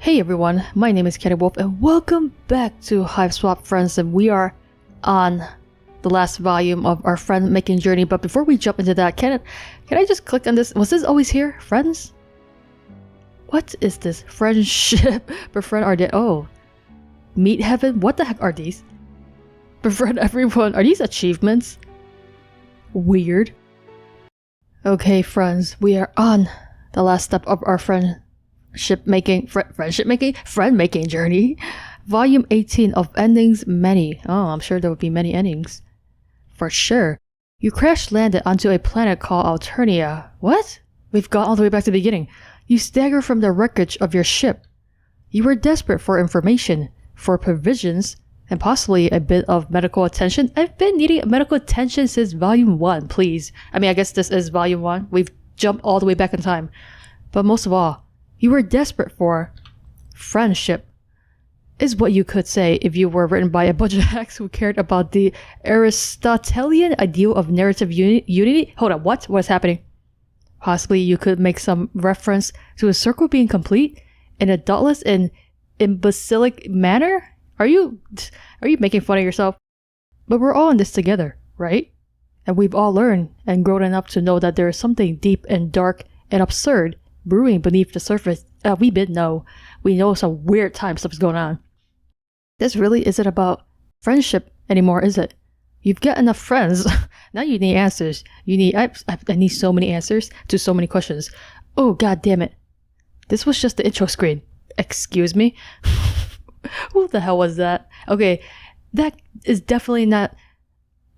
Hey everyone, my name is chaoticwolph and welcome back to Hiveswap Friendsim. We are on the last volume of our friend making journey, but before we jump into that, can I just click on this? Was this always here? Friends? What is this? Friendship. Befriend are dead. Oh. Meet heaven? What the heck are these? Befriend everyone. Are these achievements? Weird. Okay friends, we are on the last step of our friend making journey. Volume 18 of endings many. Oh, I'm sure there would be many endings. For sure. You crash landed onto a planet called Alternia. What? We've gone all the way back to the beginning. You stagger from the wreckage of your ship. You were desperate for information, for provisions, and possibly a bit of medical attention. I've been needing medical attention since volume 1, please. I mean, I guess this is volume 1. We've jumped all the way back in time. But most of all, you were desperate for friendship, is what you could say if you were written by a bunch of hacks who cared about the Aristotelian ideal of narrative unity. Hold on, what? What is happening? Possibly you could make some reference to a circle being complete in a dauntless and imbecilic manner? Are you making fun of yourself? But we're all in this together, right? And we've all learned and grown enough to know that there is something deep and dark and absurd brewing beneath the surface. We know some weird time stuff's going on. This really isn't about friendship anymore, is it? You've got enough friends. Now you need answers. I need so many answers to so many questions. Oh god damn it. This was just the intro screen. Excuse me? Who the hell was that? Okay, that is definitely not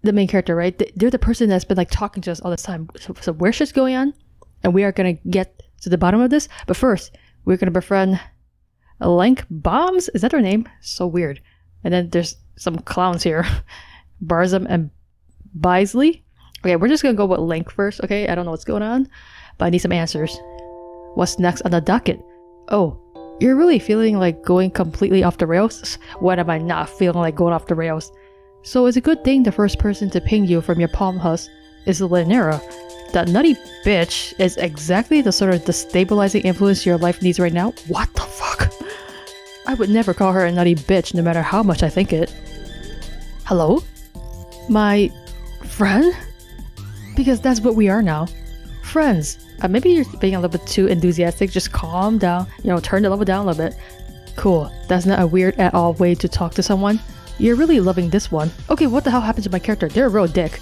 the main character, right? They're the person that's been like talking to us all this time. So where's shit's going on? And we are gonna get to the bottom of this. But first, we're gonna befriend Lanque Bombyx. Is that her name? So weird. And then there's some clowns here. Barzum and Bisley. Okay, we're just gonna go with Lanque first, okay? I don't know what's going on, but I need some answers. What's next on the docket? Oh, you're really feeling like going completely off the rails? When am I not feeling like going off the rails? So it's a good thing the first person to ping you from your palm husk is Lanque. That nutty bitch is exactly the sort of destabilizing influence your life needs right now. What the fuck? I would never call her a nutty bitch no matter how much I think it. Hello? My friend? Because that's what we are now. Friends. Maybe you're being a little bit too enthusiastic. Just calm down. Turn the level down a little bit. Cool. That's not a weird at all way to talk to someone. You're really loving this one. Okay, what the hell happened to my character? They're a real dick.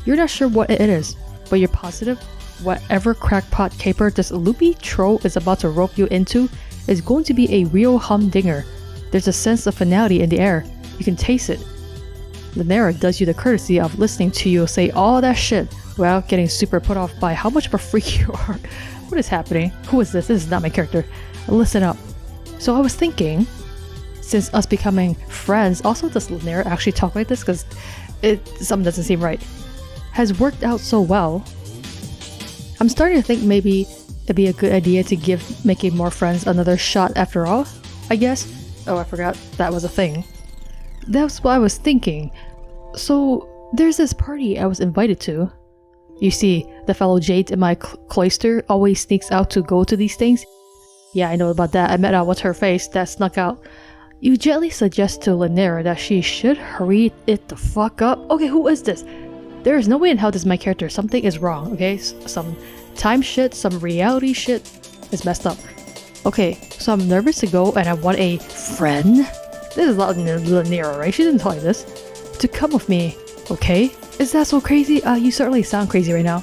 You're not sure what it is, but you're positive whatever crackpot caper this loopy troll is about to rope you into is going to be a real humdinger. There's a sense of finality in the air. You can taste it. Lanque does you the courtesy of listening to you say all that shit without getting super put off by how much of a freak you are. What is happening? Who is this? This is not my character. Listen up. So I was thinking, since us becoming friends, also does Lanque actually talk like this? Because something doesn't seem right. Has worked out so well. I'm starting to think maybe it'd be a good idea to give making more friends another shot after all, I guess. Oh, I forgot that was a thing. That's what I was thinking. So there's this party I was invited to. You see, the fellow Jade in my cloister always sneaks out to go to these things. Yeah, I know about that. I met out with her face that snuck out. You gently suggest to Lanque that she should hurry it the fuck up. Okay, who is this? There is no way in hell this is my character. Something is wrong, okay? Some time shit, some reality shit is messed up. Okay, so I'm nervous to go and I want a friend. This is not Lanque, right? She didn't tell you this. To come with me, okay? Is that so crazy? You certainly sound crazy right now.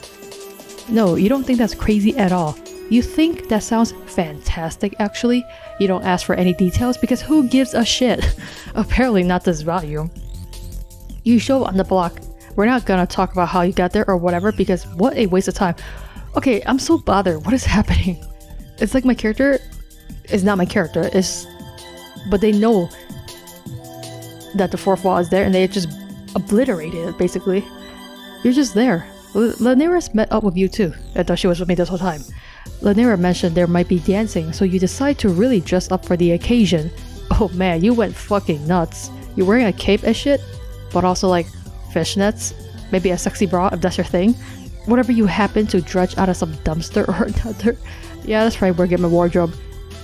No, you don't think that's crazy at all. You think that sounds fantastic, actually. You don't ask for any details because who gives a shit? Apparently not this volume. You show up on the block. We're not gonna talk about how you got there or whatever because what a waste of time. Okay, I'm so bothered. What is happening? It's like my character is not my character. But they know that the fourth wall is there and they just obliterated it, basically. You're just there. Lanque met up with you too. I thought she was with me this whole time. Lanque mentioned there might be dancing, so you decide to really dress up for the occasion. Oh man, you went fucking nuts. You're wearing a cape and shit, but also like fishnets, maybe a sexy bra if that's your thing. Whatever you happen to dredge out of some dumpster or another. Yeah, that's right, we're getting my wardrobe.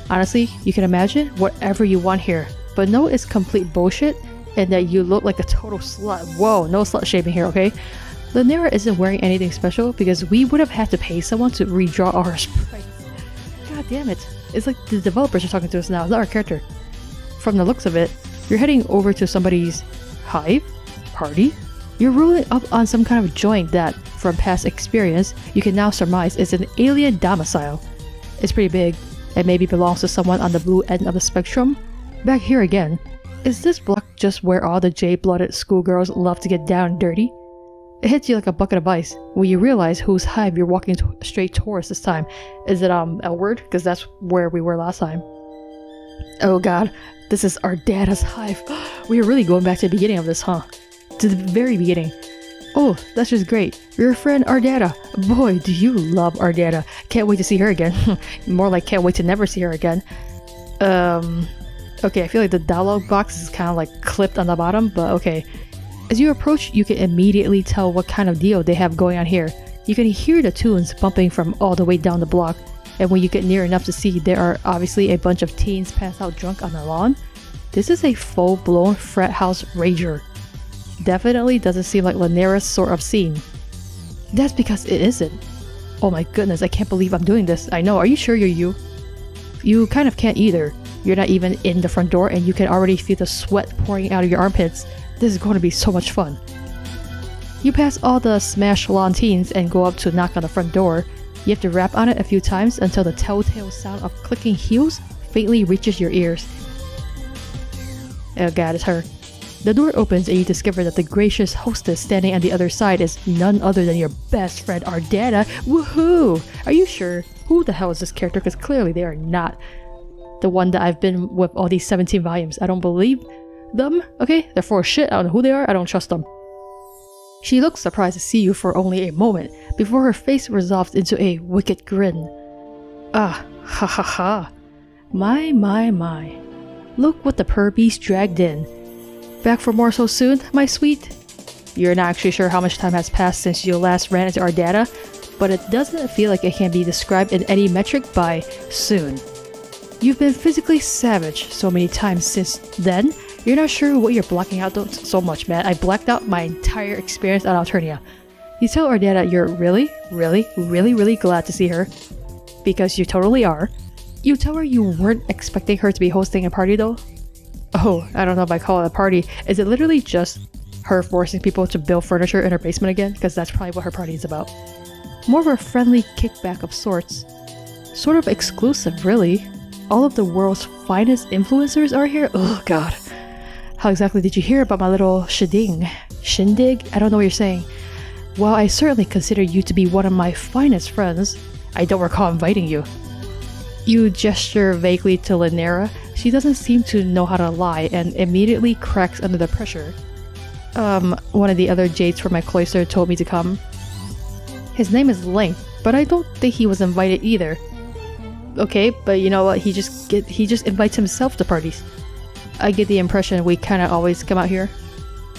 Honestly, you can imagine whatever you want here, but no, it's complete bullshit and that you look like a total slut. Whoa, no slut shaming here, okay? Lanera isn't wearing anything special because we would have had to pay someone to redraw our sprites. God damn it. It's like the developers are talking to us now, not our character. From the looks of it, you're heading over to somebody's hive? Party? You're rolling up on some kind of joint that, from past experience, you can now surmise is an alien domicile. It's pretty big, and maybe belongs to someone on the blue end of the spectrum. Back here again, is this block just where all the jade-blooded schoolgirls love to get down and dirty? It hits you like a bucket of ice when you realize whose hive you're walking straight towards this time. Is it L-word? Because that's where we were last time. Oh god, this is our data's hive. We are really going back to the beginning of this, huh? To the very beginning. Oh, that's just great. Your friend Ardata. Boy, do you love Ardata. Can't wait to see her again. More like can't wait to never see her again. Okay, I feel like the dialogue box is kind of like clipped on the bottom, but okay. As you approach, you can immediately tell what kind of deal they have going on here. You can hear the tunes bumping from all the way down the block, and when you get near enough to see, there are obviously a bunch of teens passed out drunk on the lawn. This is a full-blown frat house rager. Definitely doesn't seem like Lanera's sort of scene. That's because it isn't. Oh my goodness, I can't believe I'm doing this. I know, are you sure you're you? You kind of can't either. You're not even in the front door and you can already feel the sweat pouring out of your armpits. This is going to be so much fun. You pass all the smashed lawn teens and go up to knock on the front door. You have to rap on it a few times until the telltale sound of clicking heels faintly reaches your ears. Oh god, it's her. The door opens and you discover that the gracious hostess standing on the other side is none other than your best friend Ardata. Woohoo! Are you sure? Who the hell is this character? Because clearly they are not the one that I've been with all these 17 volumes. I don't believe them. Okay, they're full of shit. I don't know who they are. I don't trust them. She looks surprised to see you for only a moment before her face resolves into a wicked grin. Ah, ha ha ha. My. Look what the beast dragged in. Back for more so soon, my sweet? You're not actually sure how much time has passed since you last ran into Ardata, but it doesn't feel like it can be described in any metric by soon. You've been physically savage so many times since then, you're not sure what you're blocking out so much, man. I blacked out my entire experience on Alternia. You tell Ardata you're really glad to see her, because you totally are. You tell her you weren't expecting her to be hosting a party though. Oh, I don't know if I call it a party. Is it literally just her forcing people to build furniture in her basement again? Because that's probably what her party is about. More of a friendly kickback of sorts. Sort of exclusive, really. All of the world's finest influencers are here? Oh god. How exactly did you hear about my little shindig? I don't know what you're saying. While I certainly consider you to be one of my finest friends, I don't recall inviting you. You gesture vaguely to Lanera. She doesn't seem to know how to lie and immediately cracks under the pressure. One of the other jades from my cloister told me to come. His name is Lanque, but I don't think he was invited either. Okay, but you know what? He just invites himself to parties. I get the impression we kind of always come out here.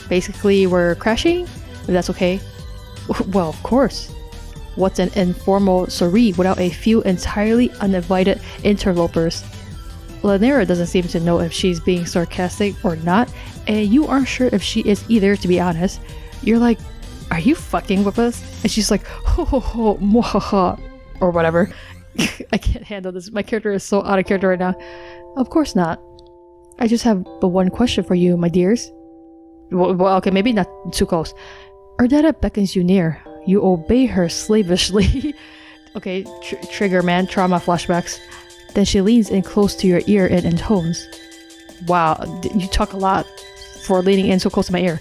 Basically, we're crashing? If that's okay. Well, of course. What's an informal soiree without a few entirely uninvited interlopers? Lanera doesn't seem to know if she's being sarcastic or not, and you aren't sure if she is either, to be honest. You're like, are you fucking with us? And she's like, ho ho ho, mwahaha, or whatever. I can't handle this. My character is so out of character right now. Of course not. I just have but one question for you, my dears. Well, okay, maybe not too close. Ardata beckons you near. You obey her slavishly. Okay, trigger man, trauma flashbacks. Then she leans in close to your ear and intones. Wow, you talk a lot for leaning in so close to my ear.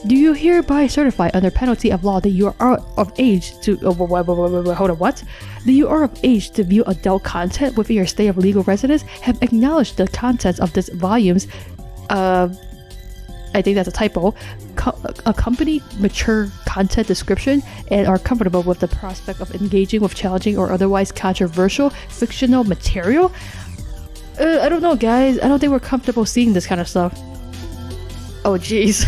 Do you hereby certify under penalty of law that you are of age to... hold on, what? That you are of age to view adult content within your stay of legal residence, have acknowledged the contents of this volume's... I think that's a typo. Accompany mature content description and are comfortable with the prospect of engaging with challenging or otherwise controversial fictional material? I don't know, guys. I don't think we're comfortable seeing this kind of stuff. Oh jeez.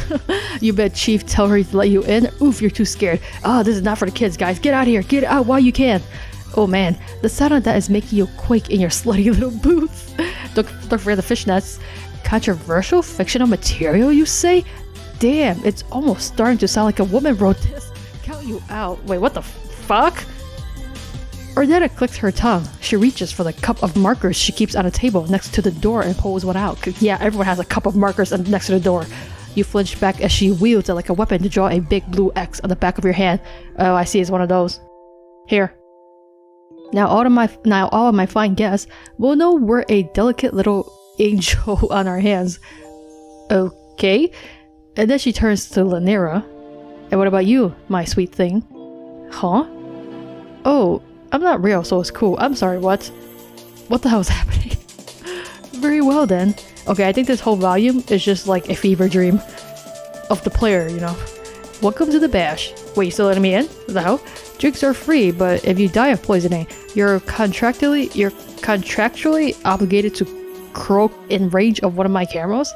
You bet Chief tell her to let you in? Oof, you're too scared. Oh, this is not for the kids, guys. Get out of here. Get out while you can. Oh man, the sound of that is making you quake in your slutty little boots. Don't forget the fishnets. Controversial fictional material, you say? Damn, it's almost starting to sound like a woman wrote this. Count you out. Wait, what the fuck? Ornetta clicks her tongue. She reaches for the cup of markers she keeps on a table next to the door and pulls one out. Yeah, everyone has a cup of markers next to the door. You flinch back as she wields it like a weapon to draw a big blue X on the back of your hand. Oh, I see, it's one of those. Here. Now all of my fine guests will know we're a delicate little angel on our hands. Okay. And then she turns to Lanera. And what about you, my sweet thing? Huh? Oh, I'm not real, so it's cool. I'm sorry, what? What the hell is happening? Very well then. Okay, I think this whole volume is just like a fever dream of the player, you know. Welcome to the bash. Wait, you still letting me in? What the hell? Drinks are free, but if you die of poisoning, you're contractually obligated to croak in range of one of my cameras?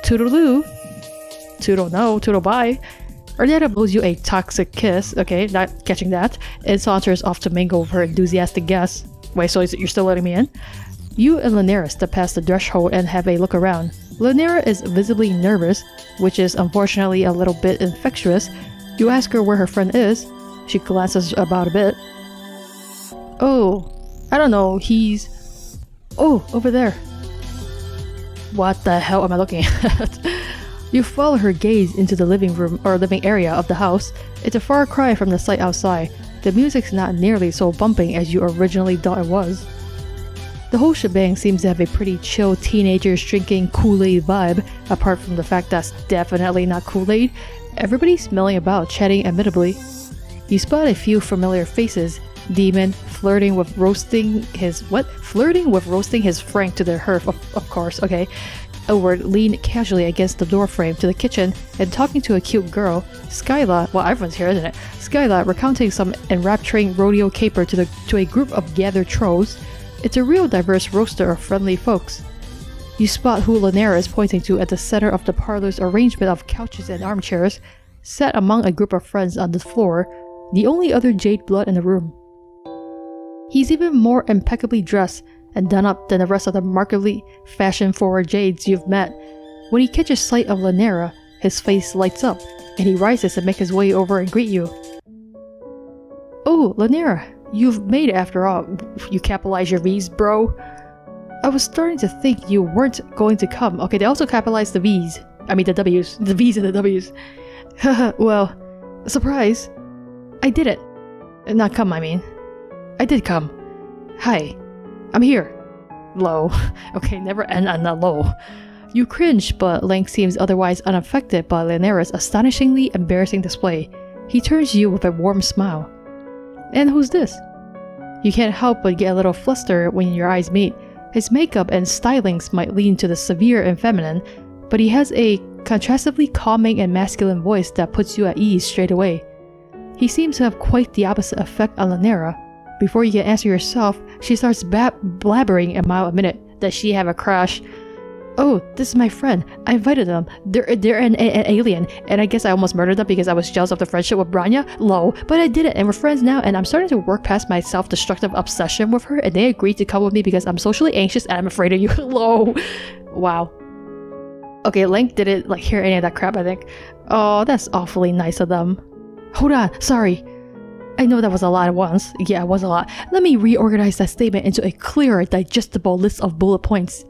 Toodaloo. Toodle no, toodle bye. Ornetta blows you a toxic kiss, okay, not catching that, and saunters off to mingle with her enthusiastic guests. Wait, so you're still letting me in? You and Lanera step past the threshold and have a look around. Lanera is visibly nervous, which is unfortunately a little bit infectious. You ask her where her friend is. She glances about a bit. Oh, I don't know, he's... Oh, over there. What the hell am I looking at? You follow her gaze into the living room or living area of the house. It's a far cry from the sight outside. The music's not nearly so bumping as you originally thought it was. The whole shebang seems to have a pretty chill teenagers drinking Kool-Aid vibe, apart from the fact that's definitely not Kool-Aid. Everybody's milling about, chatting amicably. You spot a few familiar faces. Demon flirting with roasting his Frank to the hearth, of course, okay. Edward leaned casually against the doorframe to the kitchen and talking to a cute girl. Skyla, well, everyone's here, isn't it? Skyla recounting some enrapturing rodeo caper to a group of gathered trolls. It's a real diverse roster of friendly folks. You spot who Lanera is pointing to at the center of the parlor's arrangement of couches and armchairs, sat among a group of friends on the floor, the only other jade blood in the room. He's even more impeccably dressed and done up than the rest of the markedly fashion-forward jades you've met. When he catches sight of Lanera, his face lights up, and he rises to make his way over and greet you. Oh, Lanera, you've made it after all. You capitalize your V's, bro. I was starting to think you weren't going to come. Okay, they also capitalize the V's. I mean the W's. The V's and the W's. Well, surprise. I did it. Not come, I mean. I did come. Hi. I'm here. Low. Okay, never end on a low. You cringe, but Lanque seems otherwise unaffected by Lanera's astonishingly embarrassing display. He turns to you with a warm smile. And who's this? You can't help but get a little flustered when your eyes meet. His makeup and stylings might lean to the severe and feminine, but he has a contrastively calming and masculine voice that puts you at ease straight away. He seems to have quite the opposite effect on Lanera. Before you can answer yourself, she starts blabbering a mile a minute that she have a crush. Oh, this is my friend. I invited them. They're an alien, and I guess I almost murdered them because I was jealous of the friendship with Branya. Low, but I did it, and we're friends now, and I'm starting to work past my self-destructive obsession with her, and they agreed to come with me because I'm socially anxious and I'm afraid of you. Low. Wow. Okay, Lanque didn't hear any of that crap, I think. Oh, that's awfully nice of them. Hold on, sorry. I know that was a lot at once. Yeah, it was a lot. Let me reorganize that statement into a clearer, digestible list of bullet points.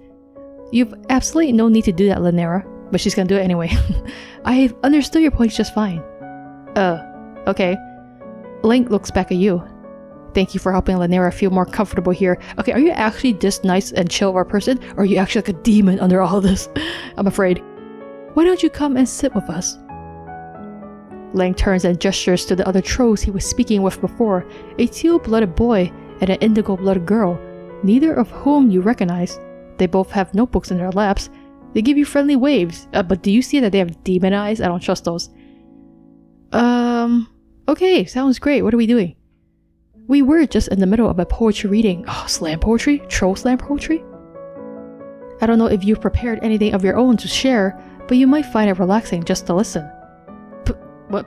You've absolutely no need to do that, Lanera, but she's gonna do it anyway. I understood your points just fine. Okay. Lanque looks back at you. Thank you for helping Lanera feel more comfortable here. Okay, are you actually this nice and chill of a person, or are you actually like a demon under all this? I'm afraid. Why don't you come and sit with us? Lanque turns and gestures to the other trolls he was speaking with before, a teal-blooded boy and an indigo-blooded girl, neither of whom you recognize. They both have notebooks in their laps. They give you friendly waves, but do you see that they have demon eyes? I don't trust those. Okay, sounds great. What are we doing? We were just in the middle of a poetry reading. Oh, slam poetry? Troll slam poetry? I don't know if you've prepared anything of your own to share, but you might find it relaxing just to listen. What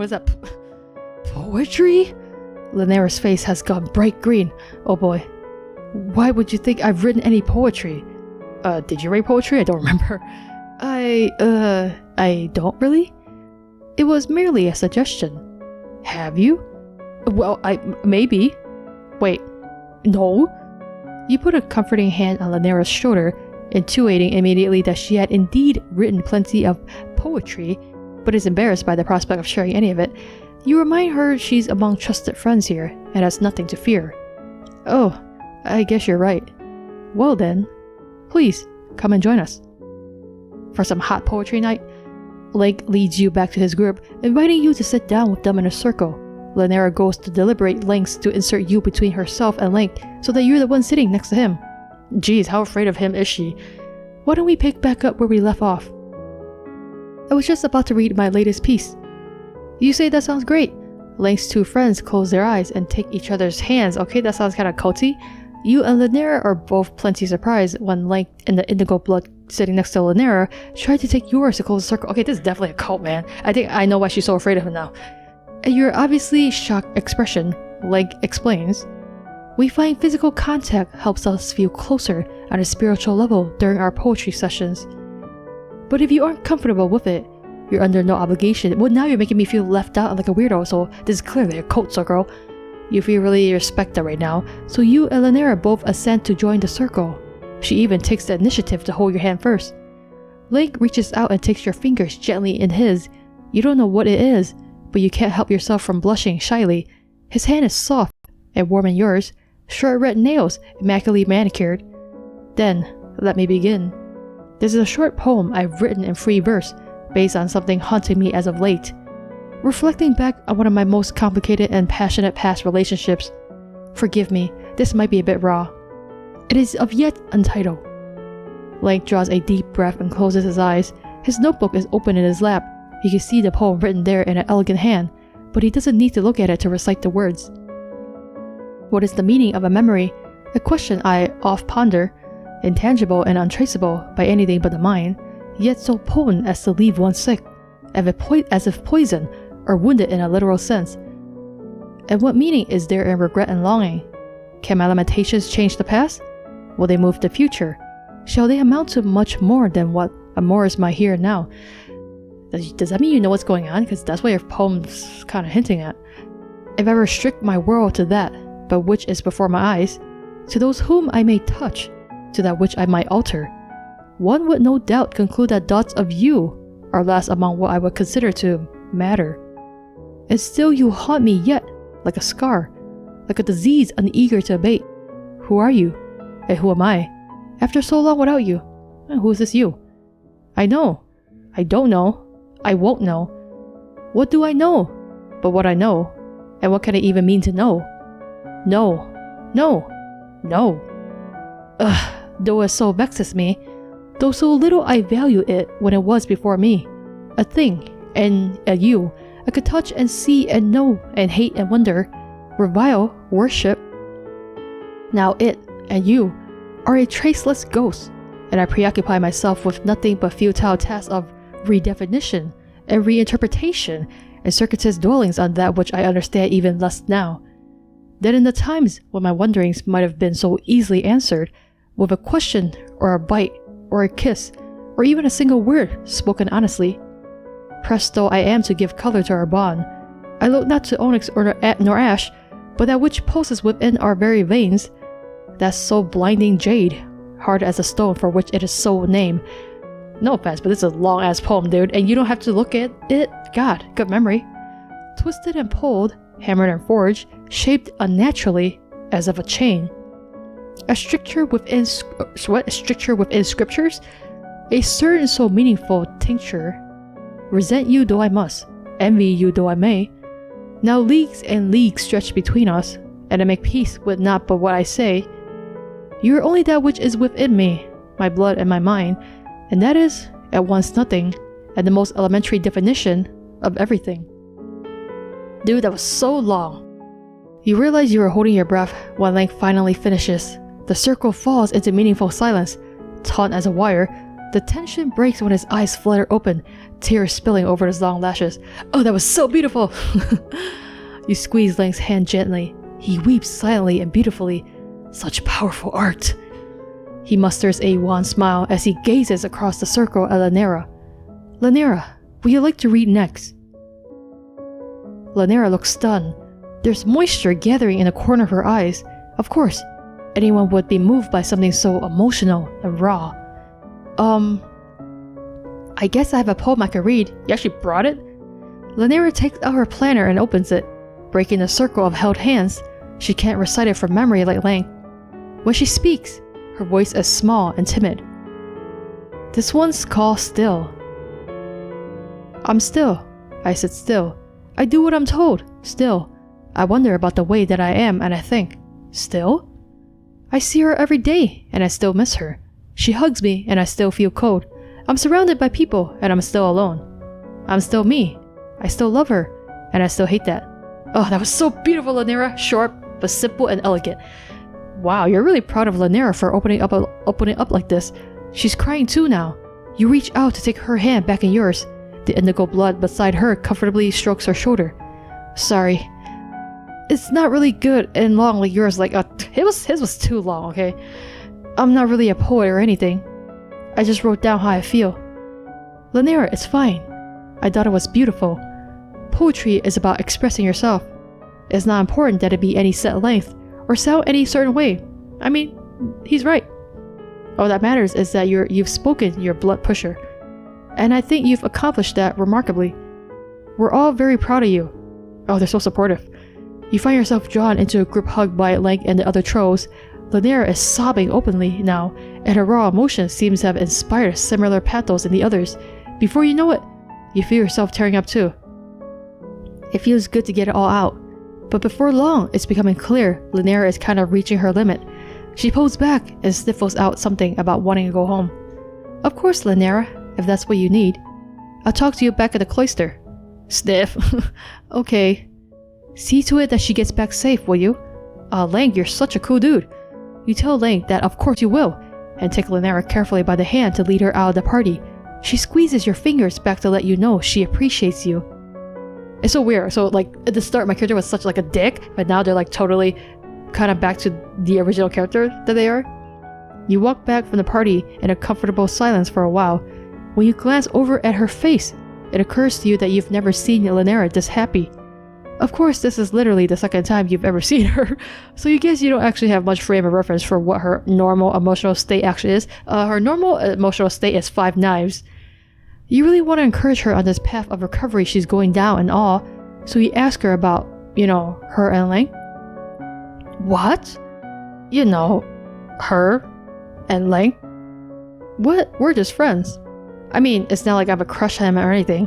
is that? Poetry? Lanera's face has gone bright green. Oh boy. Why would you think I've written any poetry? Did you write poetry? I don't remember. I don't really? It was merely a suggestion. Have you? Well, maybe. Wait, no? You put a comforting hand on Lanera's shoulder, intuiting immediately that she had indeed written plenty of poetry, but is embarrassed by the prospect of sharing any of it. You remind her she's among trusted friends here, and has nothing to fear. Oh, I guess you're right. Well then, please, come and join us. For some hot poetry night, Lanque leads you back to his group, inviting you to sit down with them in a circle. Lanera goes to deliberate lengths to insert you between herself and Lanque, so that you're the one sitting next to him. Geez, how afraid of him is she? Why don't we pick back up where we left off? I was just about to read my latest piece. You say that sounds great. Lanque's two friends close their eyes and take each other's hands. Okay, that sounds kind of culty. You and Lanera are both plenty surprised when Lanque and the indigo blood sitting next to Lanera tried to take yours to close the circle. Okay, this is definitely a cult, man. I think I know why she's so afraid of him now. At your obviously shocked expression, Lanque explains, we find physical contact helps us feel closer on a spiritual level during our poetry sessions. But if you aren't comfortable with it, you're under no obligation. Well, now you're making me feel left out like a weirdo, so this is clearly a cult circle. You feel really respected right now, so you and Lanera both assent to join the circle. She even takes the initiative to hold your hand first. Lanque reaches out and takes your fingers gently in his. You don't know what it is, but you can't help yourself from blushing shyly. His hand is soft and warm in yours, short red nails immaculately manicured. Then, let me begin. This is a short poem I've written in free verse, based on something haunting me as of late. Reflecting back on one of my most complicated and passionate past relationships. Forgive me, this might be a bit raw. It is of yet untitled. Lanque draws a deep breath and closes his eyes. His notebook is open in his lap. You can see the poem written there in an elegant hand, but he doesn't need to look at it to recite the words. What is the meaning of a memory? A question I oft ponder, intangible and untraceable by anything but the mind, yet so potent as to leave one sick, as if poisoned or wounded in a literal sense. And what meaning is there in regret and longing? Can my lamentations change the past? Will they move the future? Shall they amount to much more than what amours my here and now? Does that mean you know what's going on? Because that's what your poem's kind of hinting at. If I restrict my world to that, but which is before my eyes, to those whom I may touch, to that which I might alter, one would no doubt conclude that thoughts of you are last among what I would consider to matter. And still you haunt me yet, like a scar, like a disease uneager to abate. Who are you? And who am I? After so long without you, and who is this you? I know. I don't know. I won't know. What do I know? But what I know. And what can I even mean to know? No. No. No. Ugh, though it so vexes me, though so little I value it when it was before me. A thing, and a you, I could touch and see and know and hate and wonder, revile, worship. Now it, and you, are a traceless ghost, and I preoccupy myself with nothing but futile tasks of redefinition and reinterpretation and circuitous dwellings on that which I understand even less now. Then in the times when my wonderings might have been so easily answered, with a question or a bite or a kiss, or even a single word spoken honestly, pressed though I am to give color to our bond, I look not to onyx nor ash, but that which pulses within our very veins, that so blinding jade, hard as a stone for which it is so named. No offense, but this is a long-ass poem, dude, and you don't have to look at it. God, good memory. Twisted and pulled, hammered and forged, shaped unnaturally, as of a chain. A stricture within scriptures? A certain so meaningful tincture. Resent you though I must, envy you though I may. Now leagues and leagues stretch between us, and I make peace with not but what I say. You are only that which is within me, my blood and my mind, and that is, at once nothing, and the most elementary definition of everything. Dude, that was so long. You realize you are holding your breath when Lanque finally finishes. The circle falls into meaningful silence, taut as a wire. The tension breaks when his eyes flutter open, tears spilling over his long lashes. Oh, that was so beautiful! You squeeze Lanque's hand gently. He weeps silently and beautifully. Such powerful art. He musters a wan smile as he gazes across the circle at Lanera. Lanera, would you like to read next? Lanera looks stunned. There's moisture gathering in the corner of her eyes. Of course, anyone would be moved by something so emotional and raw. I guess I have a poem I can read. You actually brought it? Lanera takes out her planner and opens it. Breaking the circle of held hands, she can't recite it from memory like Lanque. When she speaks, her voice is small and timid. This one's called Still. I'm still. I sit still. I do what I'm told. Still. I wonder about the way that I am and I think. Still? I see her every day and I still miss her. She hugs me and I still feel cold. I'm surrounded by people and I'm still alone. I'm still me. I still love her and I still hate that. Oh, that was so beautiful, Lanera. Short, but simple and elegant. Wow, you're really proud of Lanera for opening up like this. She's crying too now. You reach out to take her hand back in yours. The indigo blood beside her comfortably strokes her shoulder. Sorry. It's not really good and long like yours. His was too long, okay? I'm not really a poet or anything. I just wrote down how I feel. Lanera, it's fine. I thought it was beautiful. Poetry is about expressing yourself. It's not important that it be any set length or sound any certain way. I mean, he's right. All that matters is that you've spoken your blood pusher. And I think you've accomplished that remarkably. We're all very proud of you. Oh, they're so supportive. You find yourself drawn into a group hug by Lanque and the other trolls. Lanera is sobbing openly now, and her raw emotion seems to have inspired similar pathos in the others. Before you know it, you feel yourself tearing up too. It feels good to get it all out. But before long, it's becoming clear Lanera is kind of reaching her limit. She pulls back and sniffles out something about wanting to go home. Of course, Lanera, if that's what you need. I'll talk to you back at the cloister. Sniff. Okay. See to it that she gets back safe, will you? Lanque, you're such a cool dude. You tell Lanque that of course you will, and take Lanera carefully by the hand to lead her out of the party. She squeezes your fingers back to let you know she appreciates you. It's so weird. So at the start my character was such a dick, but now they're totally kind of back to the original character that they are. You walk back from the party in a comfortable silence for a while. When you glance over at her face, it occurs to you that you've never seen Lanera this happy. Of course, this is literally the second time you've ever seen her, so you guess you don't actually have much frame of reference for what her normal emotional state actually is. Her normal emotional state is 5 knives. You really want to encourage her on this path of recovery she's going down and all, so you ask her about, her and Lanque. What? Her and Lanque? What? We're just friends. I mean, it's not like I have a crush on him or anything.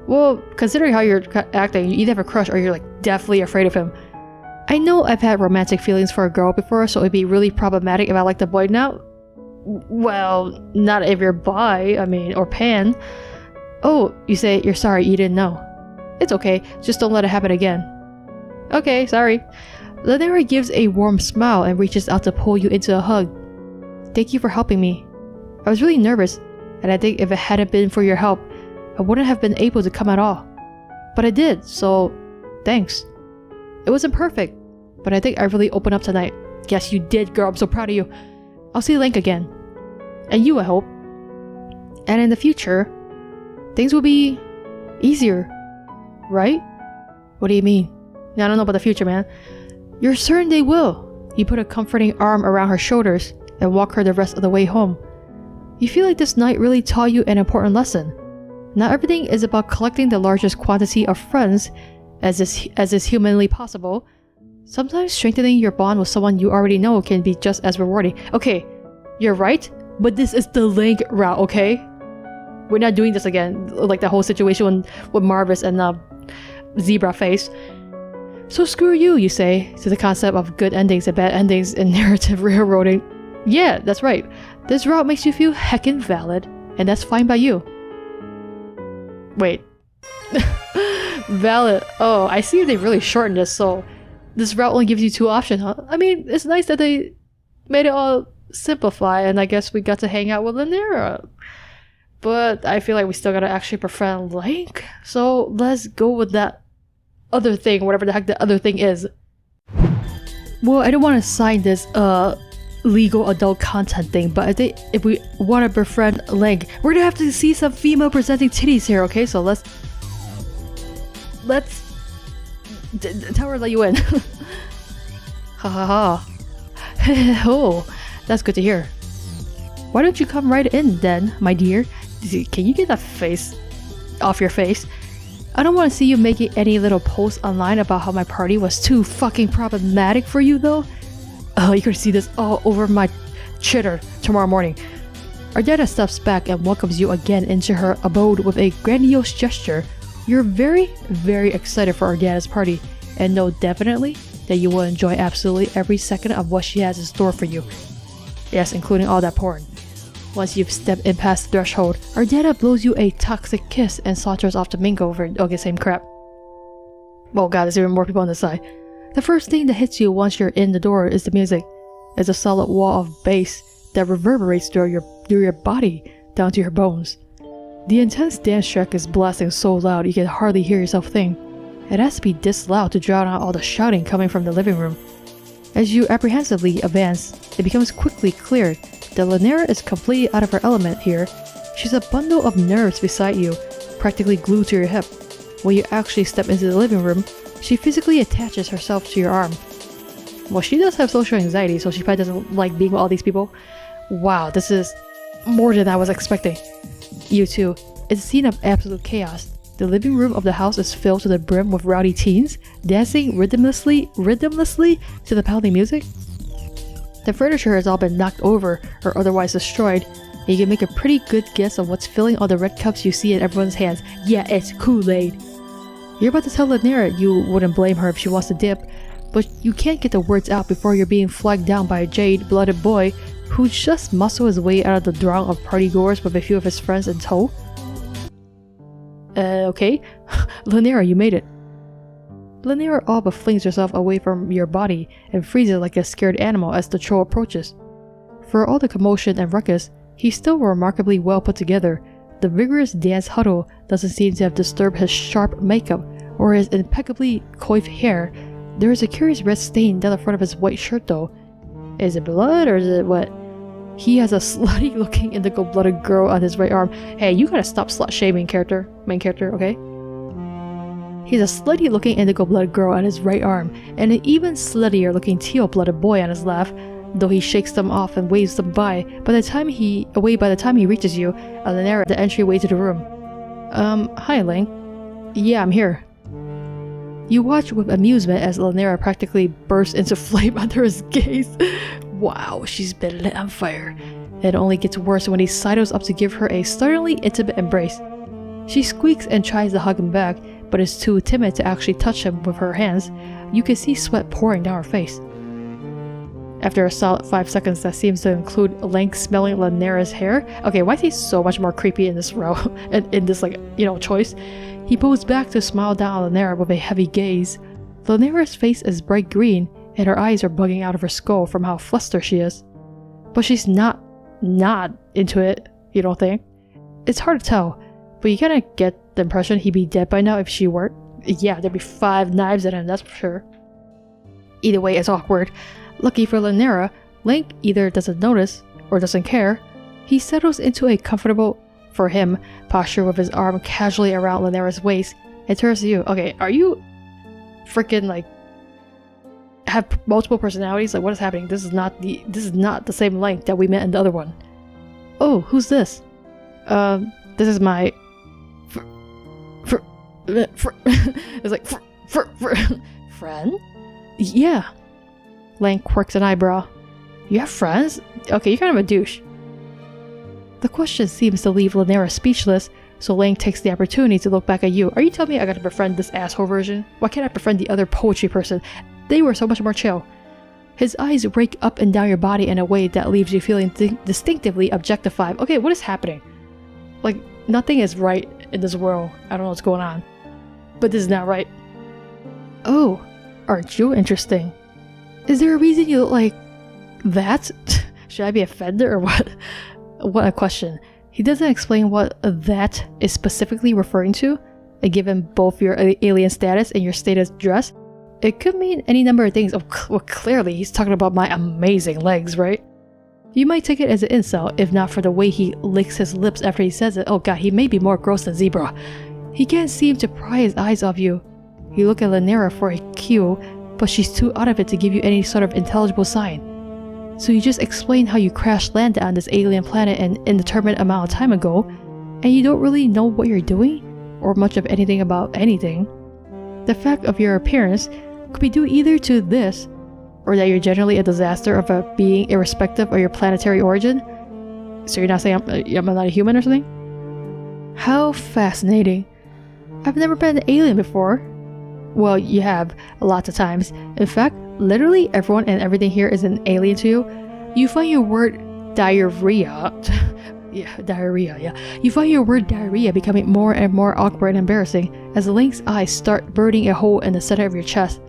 Well, considering how you're acting, you either have a crush or you're definitely afraid of him. I know I've had romantic feelings for a girl before, so it'd be really problematic if I liked a boy now. Well, not if you're bi, or pan. Oh, you say you're sorry you didn't know. It's okay, just don't let it happen again. Okay, sorry. Lanera gives a warm smile and reaches out to pull you into a hug. Thank you for helping me. I was really nervous, and I think if it hadn't been for your help, I wouldn't have been able to come at all. But I did, so thanks. It wasn't perfect, but I think I really opened up tonight. Yes, you did, girl. I'm so proud of you. I'll see Lanque again. And you, I hope. And in the future, things will be easier, right? What do you mean? I don't know about the future, man. You're certain they will. You put a comforting arm around her shoulders and walk her the rest of the way home. You feel like this night really taught you an important lesson. Not everything is about collecting the largest quantity of friends as is humanly possible. Sometimes strengthening your bond with someone you already know can be just as rewarding. Okay, you're right, but this is the Lanque route, okay? We're not doing this again, like the whole situation with Marvis and Zebra Face. So screw you, you say, to the concept of good endings and bad endings in narrative railroading. Yeah, that's right. This route makes you feel heckin' valid, and that's fine by you. Wait. Valid. Oh, I see they really shortened this, so this route only gives you 2 options, huh? I mean, it's nice that they made it all simplify, and I guess we got to hang out with Lanera. But I feel like we still gotta actually befriend Lanque, so let's go with that other thing, whatever the heck the other thing is. Well, I don't want to sign this legal adult content thing, but I think if we want to befriend Lanque, we're gonna have to see some female presenting titties here, okay? So let's tell her to let you in. Ha ha ha. Oh, that's good to hear. Why don't you come right in then, my dear? Can you get that face off your face? I don't want to see you making any little posts online about how my party was too fucking problematic for you though. Oh, you're gonna see this all over my Twitter tomorrow morning. Ardetta steps back and welcomes you again into her abode with a grandiose gesture. You're very, very excited for Ardetta's party, and know definitely that you will enjoy absolutely every second of what she has in store for you. Yes, including all that porn. Once you've stepped in past the threshold, Ardetta blows you a toxic kiss and saunters off to mingle over. Okay, same crap. Oh god, there's even more people on this side. The first thing that hits you once you're in the door is the music. It's a solid wall of bass that reverberates through your body down to your bones. The intense dance track is blasting so loud you can hardly hear yourself think. It has to be this loud to drown out all the shouting coming from the living room. As you apprehensively advance, it becomes quickly clear that Lanera is completely out of her element here. She's a bundle of nerves beside you, practically glued to your hip. When you actually step into the living room, she physically attaches herself to your arm. Well, she does have social anxiety, so she probably doesn't like being with all these people. Wow, this is more than I was expecting. You two, it's a scene of absolute chaos. The living room of the house is filled to the brim with rowdy teens, dancing rhythmlessly to the pounding music. The furniture has all been knocked over or otherwise destroyed, and you can make a pretty good guess of what's filling all the red cups you see in everyone's hands. Yeah, it's Kool-Aid. You're about to tell Lanera you wouldn't blame her if she wants to dip, but you can't get the words out before you're being flagged down by a jade-blooded boy who just muscled his way out of the throng of partygoers with a few of his friends in tow. Okay. Lanera, you made it. Lanera all but flings herself away from your body and freezes like a scared animal as the troll approaches. For all the commotion and ruckus, he's still remarkably well put together. The vigorous dance huddle doesn't seem to have disturbed his sharp makeup or his impeccably coiffed hair. There is a curious red stain down the front of his white shirt though. Is it blood or is it what? He has a slutty looking indigo-blooded girl on his right arm. Hey, you gotta stop slut-shaming main character, okay? He's a slutty looking indigo-blooded girl on his right arm, and an even sluttier looking teal-blooded boy on his left, though he shakes them off and waves them by the time he reaches you, Lanera, the entryway to the room. Hi, Lanque. Yeah, I'm here. You watch with amusement as Lanera practically bursts into flame under his gaze. Wow, she's been lit on fire. It only gets worse when he sidles up to give her a startlingly intimate embrace. She squeaks and tries to hug him back, but is too timid to actually touch him with her hands. You can see sweat pouring down her face. After a solid 5 seconds that seems to include Lanque smelling Lanera's hair. Okay, why is he so much more creepy in this row? in this, choice? He pulls back to smile down at Lanera with a heavy gaze. Lanera's face is bright green, and her eyes are bugging out of her skull from how flustered she is. But she's not into it, you don't think? It's hard to tell, but you kinda get the impression he'd be dead by now if she weren't. Yeah, there'd be 5 knives in him, that's for sure. Either way, it's awkward. Lucky for Lanera, Lanque either doesn't notice or doesn't care. He settles into a comfortable, for him, posture with his arm casually around Lanera's waist and turns to you. Okay, are you freaking have multiple personalities? Like, what is happening? This is not the same Lanque that we met in the other one. Oh, who's this? This is my it's like friend? Yeah. Lanque quirks an eyebrow. You have friends? Okay, you're kind of a douche. The question seems to leave Lanera speechless, so Lanque takes the opportunity to look back at you. Are you telling me I gotta befriend this asshole version? Why can't I befriend the other poetry person? They were so much more chill. His eyes rake up and down your body in a way that leaves you feeling distinctively objectified. Okay, what is happening? Like, nothing is right in this world. I don't know what's going on. But this is not right. Oh, aren't you interesting? Is there a reason you look like that? Should I be offended or what? What a question. He doesn't explain what that is specifically referring to. And given both your alien status and your status dress, it could mean any number of things. Oh, well, clearly he's talking about my amazing legs, right? You might take it as an insult, if not for the way he licks his lips after he says it. Oh god, he may be more gross than Zebra. He can't seem to pry his eyes off you. You look at Lanera for a cue, but she's too out of it to give you any sort of intelligible sign. So you just explain how you crash landed on this alien planet an indeterminate amount of time ago, and you don't really know what you're doing, or much of anything about anything. The fact of your appearance could be due either to this, or that you're generally a disaster of a being irrespective of your planetary origin. So you're not saying I'm not a human or something? How fascinating. I've never been an alien before. Well, you have, lots of times. In fact, literally everyone and everything here is an alien to you. You find your word diarrhea. You find your word diarrhea becoming more and more awkward and embarrassing as the Lanque's eyes start burning a hole in the center of your chest.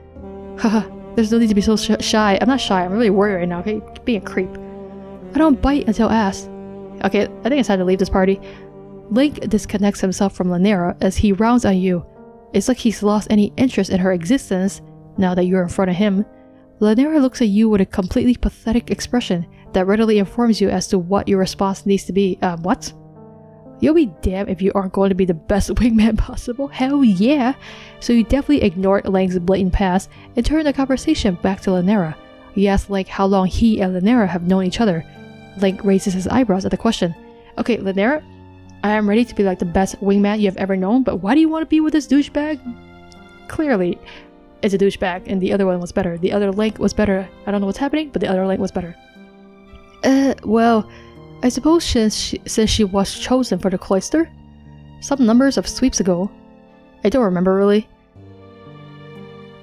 Haha. There's no need to be so shy. I'm not shy, I'm really worried right now, okay? Being a creep. I don't bite until asked. Okay, I think it's time to leave this party. Lanque disconnects himself from Lanera as he rounds on you. It's like he's lost any interest in her existence now that you're in front of him. Lanera looks at you with a completely pathetic expression that readily informs you as to what your response needs to be. What? You'll be damned if you aren't going to be the best wingman possible. Hell yeah! So you definitely ignored Lanque's blatant pass and turned the conversation back to Lanera. You ask Lanque how long he and Lanera have known each other. Lanque raises his eyebrows at the question. Okay, Lanera, I am ready to be like the best wingman you have ever known, but why do you want to be with this douchebag? Clearly, it's a douchebag, and the other one was better. The other Lanque was better. I don't know what's happening, but the other Lanque was better. Well, I suppose since she was chosen for the cloister, some numbers of sweeps ago. I don't remember really.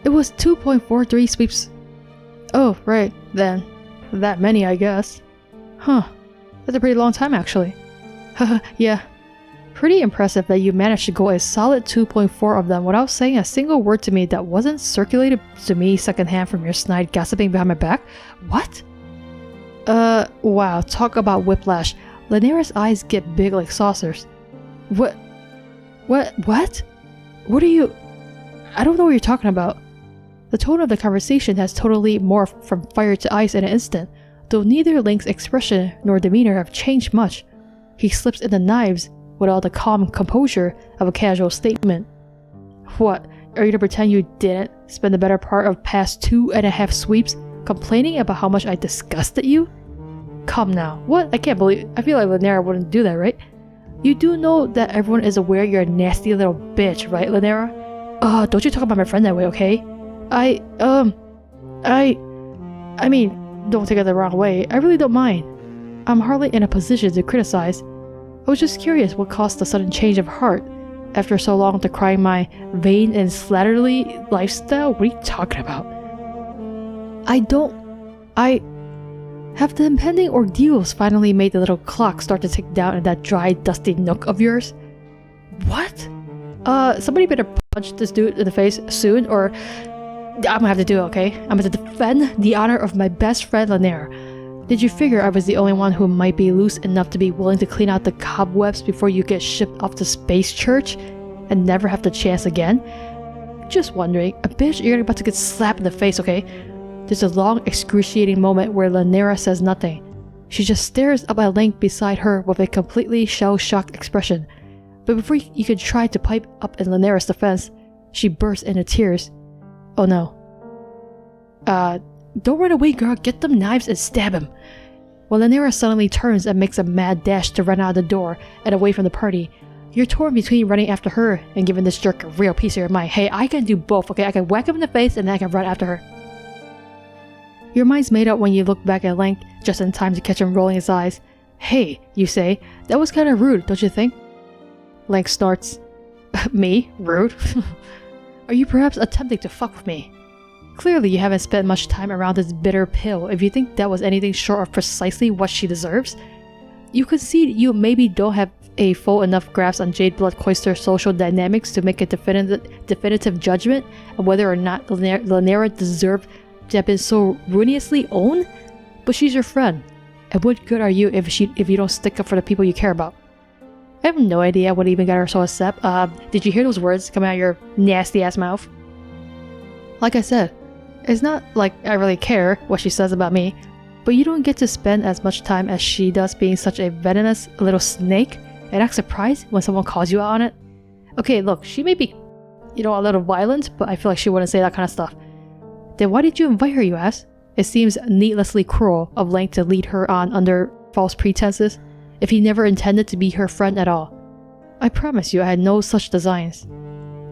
It was 2.43 sweeps. Oh, right, then. That many, I guess. Huh. That's a pretty long time, actually. Haha, yeah. Pretty impressive that you managed to go a solid 2.4 of them without saying a single word to me that wasn't circulated to me secondhand from your snide gossiping behind my back. What? Wow, talk about whiplash. Lanera's eyes get big like saucers. What? What are you... I don't know what you're talking about. The tone of the conversation has totally morphed from fire to ice in an instant, though neither Lanque's expression nor demeanor have changed much. He slips in the knives with all the calm composure of a casual statement. What, are you to pretend you didn't spend the better part of past 2.5 sweeps complaining about how much I disgusted you? Come now, what? I can't believe... I feel like Lanera wouldn't do that, right? You do know that everyone is aware you're a nasty little bitch, right, Lanera? Don't you talk about my friend that way, okay? I mean, don't take it the wrong way. I really don't mind. I'm hardly in a position to criticize. I was just curious what caused the sudden change of heart after so long decrying my vain and slatterly lifestyle. What are you talking about? Have the impending ordeals finally made the little clock start to tick down in that dry, dusty nook of yours? What? Somebody better punch this dude in the face soon, or I'm gonna have to do it, okay? I'm gonna defend the honor of my best friend Lanera. Did you figure I was the only one who might be loose enough to be willing to clean out the cobwebs before you get shipped off to Space Church and never have the chance again? Just wondering. A bitch, you're about to get slapped in the face, okay? There's a long, excruciating moment where Lanera says nothing. She just stares up at Lanque beside her with a completely shell-shocked expression. But before you can try to pipe up in Lanera's defense, she bursts into tears. Oh no. Don't run away, girl. Get them knives and stab him. While Lanera suddenly turns and makes a mad dash to run out the door and away from the party, you're torn between running after her and giving this jerk a real piece of your mind. Hey, I can do both, okay? I can whack him in the face and then I can run after her. Your mind's made up when you look back at Lanque just in time to catch him rolling his eyes. Hey, you say, that was kind of rude, don't you think? Lanque snorts. Me? Rude? Are you perhaps attempting to fuck with me? Clearly you haven't spent much time around this bitter pill if you think that was anything short of precisely what she deserves. You concede you maybe don't have a full enough grasp on Jade Blood Cloister's social dynamics to make a definitive judgment on whether or not Lanera deserved to have been so ruinously owned, but she's your friend, and what good are you if you don't stick up for the people you care about? I have no idea what even got her so upset. Did you hear those words coming out of your nasty ass mouth? Like I said, it's not like I really care what she says about me, but you don't get to spend as much time as she does being such a venomous little snake and act surprised when someone calls you out on it. Okay, look, she may be, a little violent, but I feel like she wouldn't say that kind of stuff. Then why did you invite her, you ask? It seems needlessly cruel of Lanque to lead her on under false pretenses, if he never intended to be her friend at all. I promise you I had no such designs.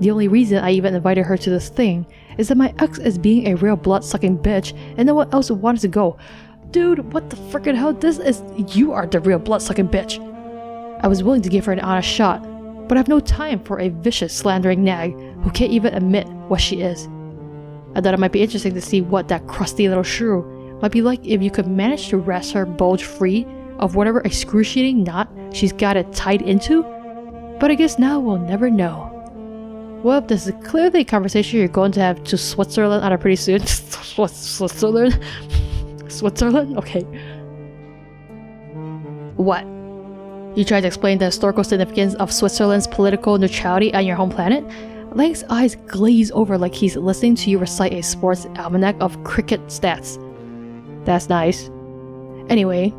The only reason I even invited her to this thing is that my ex is being a real blood-sucking bitch and no one else wanted to go. Dude, what the frickin' hell? You are the real blood-sucking bitch. I was willing to give her an honest shot, but I have no time for a vicious, slandering nag who can't even admit what she is. I thought it might be interesting to see what that crusty little shrew might be like if you could manage to wrest her bulge free of whatever excruciating knot she's got it tied into, but I guess now we'll never know. Well, this is clearly a conversation you're going to have to Switzerland on a pretty soon. Switzerland? Switzerland? Okay. What? You tried to explain the historical significance of Switzerland's political neutrality on your home planet? Lanque's eyes glaze over like he's listening to you recite a sports almanac of cricket stats. That's nice. Anyway,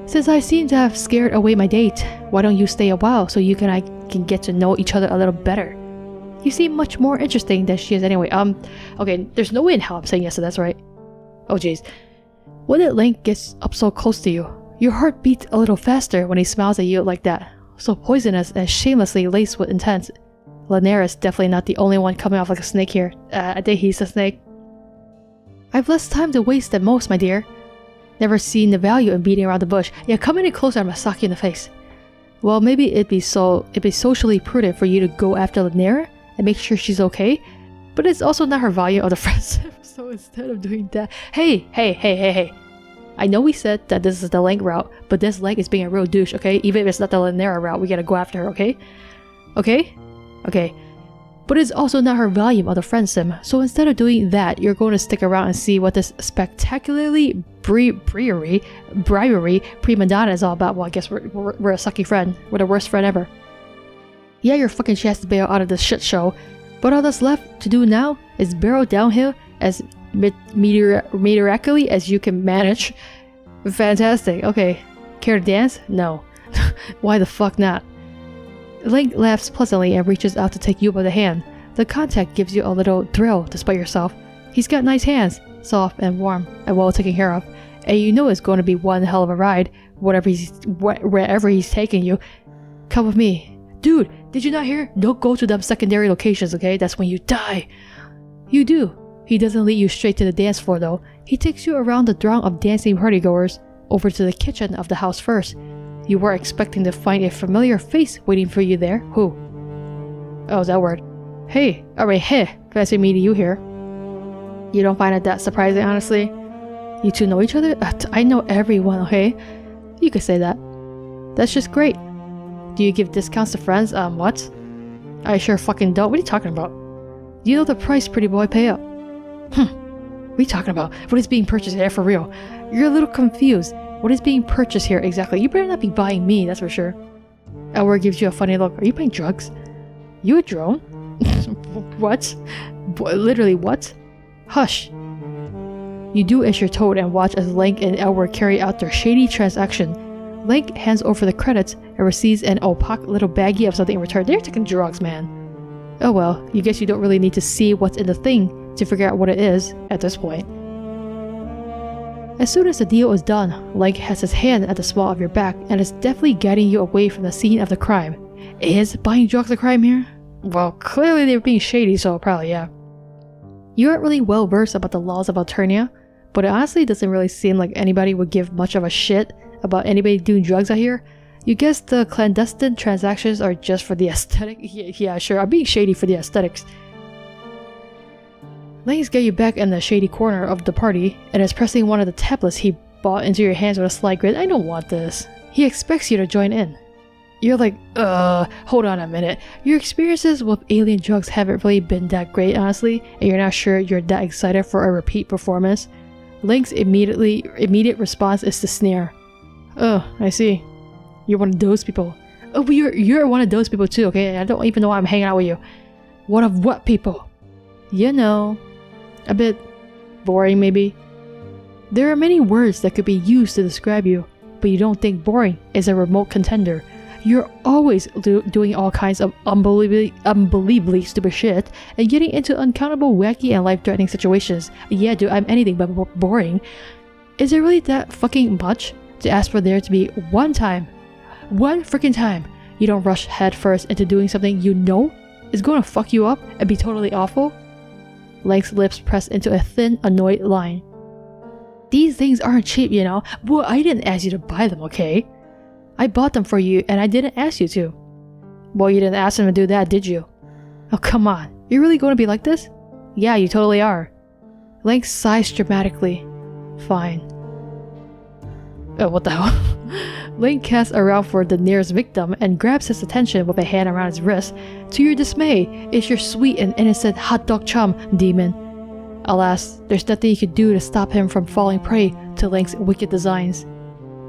since I seem to have scared away my date, why don't you stay a while so you and I can get to know each other a little better? You seem much more interesting than she is anyway. Okay, there's no way in hell I'm saying yes to that's right. Oh jeez. When did Lanque get up so close to you? Your heart beats a little faster when he smiles at you like that. So poisonous and shamelessly laced with intent. Lanera is definitely not the only one coming off like a snake here. I think he's a snake. I've less time to waste than most, my dear. Never seen the value in beating around the bush. Yeah, come any closer, I'm gonna sock you in the face. Well, maybe it'd be socially prudent for you to go after Lanera and make sure she's okay, but it's also not her volume of the friendship, so instead of doing that... Hey! I know we said that this is the Lanque route, but this Lanque is being a real douche, okay? Even if it's not the Lanera route, we gotta go after her, okay? Okay? But it's also not her volume of the friendsim, so instead of doing that, you're going to stick around and see what this spectacularly bribery prima donna is all about. Well, I guess we're a sucky friend. We're the worst friend ever. Yeah, your fucking chance to bail out of this shit show, but all that's left to do now is barrel downhill as meteorically as you can manage. Fantastic. Okay. Care to dance? No. Why the fuck not? Lanque laughs pleasantly and reaches out to take you by the hand. The contact gives you a little thrill despite yourself. He's got nice hands, soft and warm and well taken care of, and you know it's going to be one hell of a ride, wherever he's taking you. Come with me. Dude, did you not hear? Don't go to them secondary locations, okay? That's when you die. You do. He doesn't lead you straight to the dance floor though. He takes you around the throng of dancing partygoers, over to the kitchen of the house first. You were expecting to find a familiar face waiting for you there. Who? Oh, that word. Hey. Alright, hey. Fancy meeting you here. You don't find it that surprising, honestly? You two know each other? I know everyone, okay? You could say that. That's just great. Do you give discounts to friends? What? I sure fucking don't. What are you talking about? You know the price, pretty boy. Pay up. What are you talking about? What is being purchased here for real? You're a little confused. What is being purchased here exactly? You better not be buying me, that's for sure. Elward gives you a funny look. Are you buying drugs? You a drone? What? Literally what? Hush. You do as you're told and watch as Lanque and Elward carry out their shady transaction. Lanque hands over the credits and receives an opaque little baggie of something in return. They're taking drugs, man. Oh well, you guess you don't really need to see what's in the thing to figure out what it is at this point. As soon as the deal is done, Lanque has his hand at the small of your back and is definitely guiding you away from the scene of the crime. Is buying drugs a crime here? Well, clearly they were being shady, so probably yeah. You aren't really well versed about the laws of Alternia, but it honestly doesn't really seem like anybody would give much of a shit about anybody doing drugs out here. You guess the clandestine transactions are just for the aesthetic? Yeah, sure, I'm being shady for the aesthetics. Lanque's got you back in the shady corner of the party and is pressing one of the tablets he bought into your hands with a sly grin. I don't want this. He expects you to join in. You're like, hold on a minute. Your experiences with alien drugs haven't really been that great, honestly, and you're not sure you're that excited for a repeat performance. Lanque's immediate response is to sneer. Oh, I see. You're one of those people. Oh, but you're one of those people too, okay? I don't even know why I'm hanging out with you. One of what people? You know, a bit boring maybe. There are many words that could be used to describe you, but you don't think boring is a remote contender. You're always doing all kinds of unbelievably stupid shit and getting into uncountable, wacky, and life-threatening situations. Yeah, dude, I'm anything but boring. Is it really that fucking much to ask for there to be one freaking time, you don't rush headfirst into doing something you know is going to fuck you up and be totally awful? Lanque's lips pressed into a thin, annoyed line. These things aren't cheap, you know. Well, I didn't ask you to buy them, okay? I bought them for you and I didn't ask you to. Well, you didn't ask them to do that, did you? Oh, come on. You're really going to be like this? Yeah, you totally are. Lanque sighs dramatically. Fine. Oh, what the hell? Lanque casts around for the nearest victim and grabs his attention with a hand around his wrist. To your dismay, it's your sweet and innocent hot dog chum, demon. Alas, there's nothing you could do to stop him from falling prey to Lanque's wicked designs.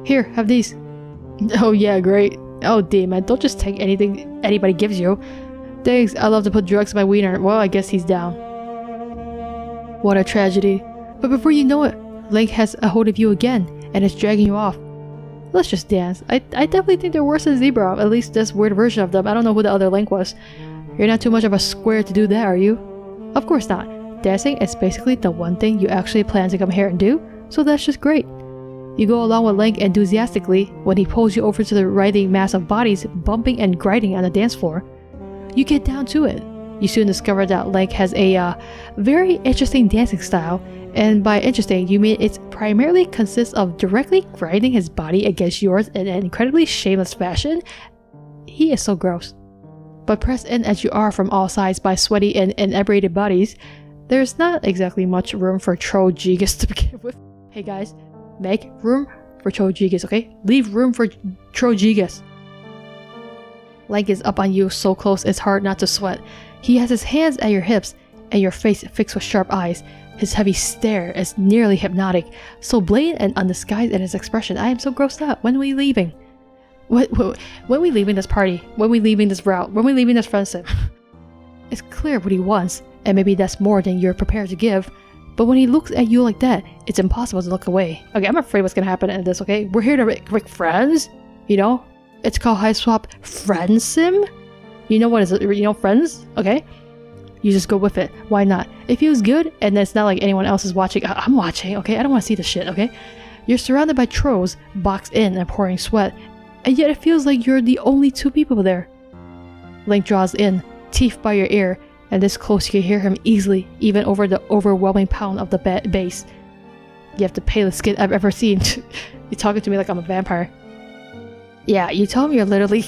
Here, have these. Oh yeah, great. Oh demon, don't just take anything anybody gives you. Thanks, I love to put drugs in my wiener. Well, I guess he's down. What a tragedy. But before you know it, Lanque has a hold of you again and is dragging you off. Let's just dance. I definitely think they're worse than Zebra, at least this weird version of them. I don't know who the other Lanque was. You're not too much of a square to do that, are you? Of course not. Dancing is basically the one thing you actually plan to come here and do, so that's just great. You go along with Lanque enthusiastically when he pulls you over to the writhing mass of bodies bumping and grinding on the dance floor. You get down to it. You soon discover that Lanque has a very interesting dancing style, and by interesting you mean it primarily consists of directly grinding his body against yours in an incredibly shameless fashion. He is so gross. But pressed in as you are from all sides by sweaty and inebriated bodies, there's not exactly much room for troll gigas to begin with. Hey guys, make room for troll gigas, okay? Leave room for troll gigas. Lanque is up on you so close it's hard not to sweat. He has his hands at your hips and your face fixed with sharp eyes. His heavy stare is nearly hypnotic, so blatant and undisguised in his expression. I am so grossed out. When are we leaving? When are we leaving this party? When are we leaving this route? When are we leaving this friendship? It's clear what he wants, and maybe that's more than you're prepared to give. But when he looks at you like that, it's impossible to look away. Okay, I'm afraid what's gonna happen in this, okay? We're here to make friends, you know? It's called Hiveswap Friendsim. You know what is it? You know, friends? Okay? You just go with it. Why not? It feels good, and it's not like anyone else is watching. I'm watching, okay? I don't want to see this shit, okay? You're surrounded by trolls, boxed in and pouring sweat, and yet it feels like you're the only two people there. Lanque draws in, teeth by your ear, and this close you can hear him easily, even over the overwhelming pound of the bass. You have the palest skin I've ever seen. You're talking to me like I'm a vampire. Yeah, you tell me you're literally